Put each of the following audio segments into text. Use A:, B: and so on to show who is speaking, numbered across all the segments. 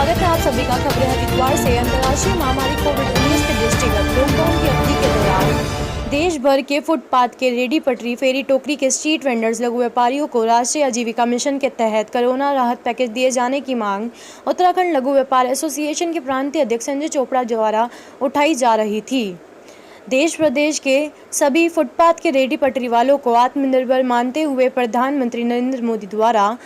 A: स्वागत है आप सभी का खबरें हरिद्वार से। अंतर्राष्ट्रीय महामारी कोविड-19 के दृष्टिगत लॉकडाउन की अवधि के दौरान देश भर के फुटपाथ के रेडी पटरी, फेरी, टोकरी के स्ट्रीट वेंडर्स, लघु व्यापारियों को राष्ट्रीय आजीविका मिशन के तहत कोरोना राहत पैकेज दिए जाने की मांग उत्तराखंड लघु व्यापार एसोसिएशन के प्रांतीय अध्यक्ष संजय चोपड़ा द्वारा उठाई जा रही थी। देश प्रदेश के सभी फुटपाथ के रेडी पटरी वालों को आत्मनिर्भर मानते हुए प्रधानमंत्री नरेंद्र मोदी द्वारा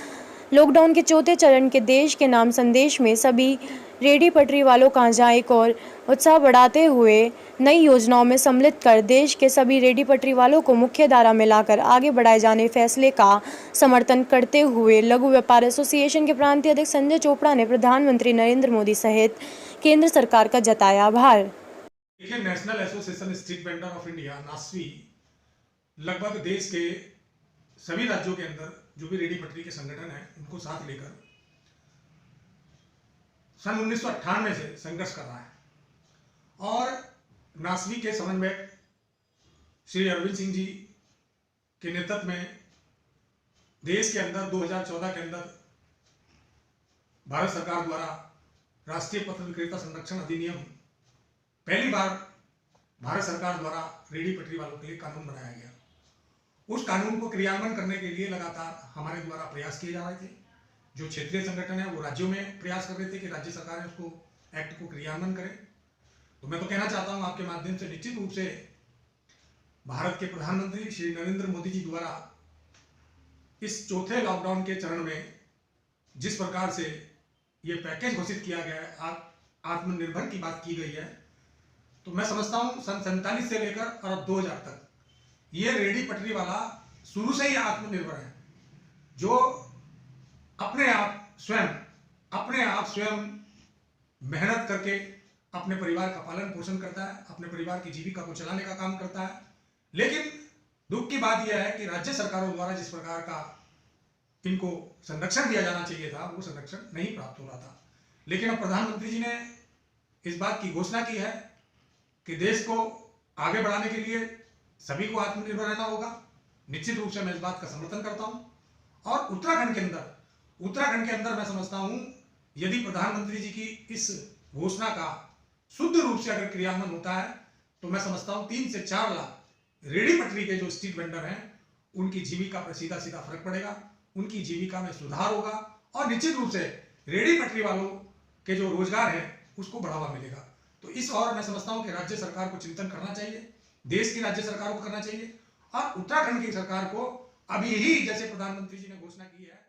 A: लॉकडाउन के चौथे चरण के देश के नाम संदेश में सभी रेडी पटरी वालों का जहां एक और उत्साह बढ़ाते हुए नई योजनाओं में सम्मिलित कर देश के सभी रेडी पटरी वालों को मुख्य धारा में लाकर आगे बढ़ाए जाने फैसले का समर्थन करते हुए लघु व्यापार एसोसिएशन के प्रांतीय अध्यक्ष संजय चोपड़ा ने प्रधानमंत्री नरेंद्र मोदी सहित केंद्र सरकार का जताया आभार।
B: देखिए, national association street vendor of India NASVI लगभग देश के सभी राज्यों के अंदर जो भी रेडी पटरी के संगठन हैं उनको साथ लेकर सन 1998 से संघर्ष कर रहा है और नासवी के समन्वयक श्री अरविंद सिंह जी के नेतृत्व में देश के अंदर 2014 के अंदर भारत सरकार द्वारा राष्ट्रीय पत्र विक्रेता संरक्षण अधिनियम पहली बार भारत सरकार द्वारा रेडी पटरी वालों के लिए कानून बनाया गया। उस कानून को क्रियान्वयन करने के लिए लगातार हमारे द्वारा प्रयास किए जा रहे थे। जो क्षेत्रीय संगठन है वो राज्यों में प्रयास कर रहे थे कि राज्य सरकारें उसको एक्ट को क्रियान्वयन करें। तो मैं तो कहना चाहता हूं आपके माध्यम से, निश्चित रूप से भारत के प्रधानमंत्री श्री नरेंद्र मोदी जी द्वारा इस चौथे लॉकडाउन के चरण में जिस प्रकार से ये पैकेज घोषित किया गया है, आत्मनिर्भर की बात की गई है, तो मैं समझता हूं सन 47 से लेकर और 2000 तक ये रेडी पटरी वाला शुरू से ही आत्मनिर्भर है, जो अपने आप स्वयं मेहनत करके अपने परिवार का पालन पोषण करता है, अपने परिवार की जीविका को चलाने का काम करता है। लेकिन दुख की बात यह है कि राज्य सरकारों द्वारा जिस प्रकार का इनको संरक्षण दिया जाना चाहिए था वो संरक्षण नहीं प्राप्त हो रहा था। लेकिन अब प्रधानमंत्री जी ने इस बात की घोषणा की है कि देश को आगे बढ़ाने के लिए सभी को आत्मनिर्भर रहना होगा। निश्चित रूप से मैं इस बात का समर्थन करता हूं और उत्तराखंड के अंदर मैं समझता हूं यदि प्रधानमंत्री जी की इस घोषणा का शुद्ध रूप से अगर क्रियान्वयन होता है तो मैं समझता हूं 3 से 4 लाख रेडी पटरी के जो स्ट्रीट वेंडर हैं उनकी जीविका पर सीधा सीधा फर्क पड़ेगा, उनकी जीविका में सुधार होगा और निश्चित रूप से रेडी पटरी वालों के जो रोजगार है उसको बढ़ावा मिलेगा। तो इस और मैं समझता हूं कि राज्य सरकार को चिंतन करना चाहिए, देश की राज्य सरकारों को करना चाहिए और उत्तराखंड की सरकार को अभी ही जैसे प्रधानमंत्री जी ने घोषणा की है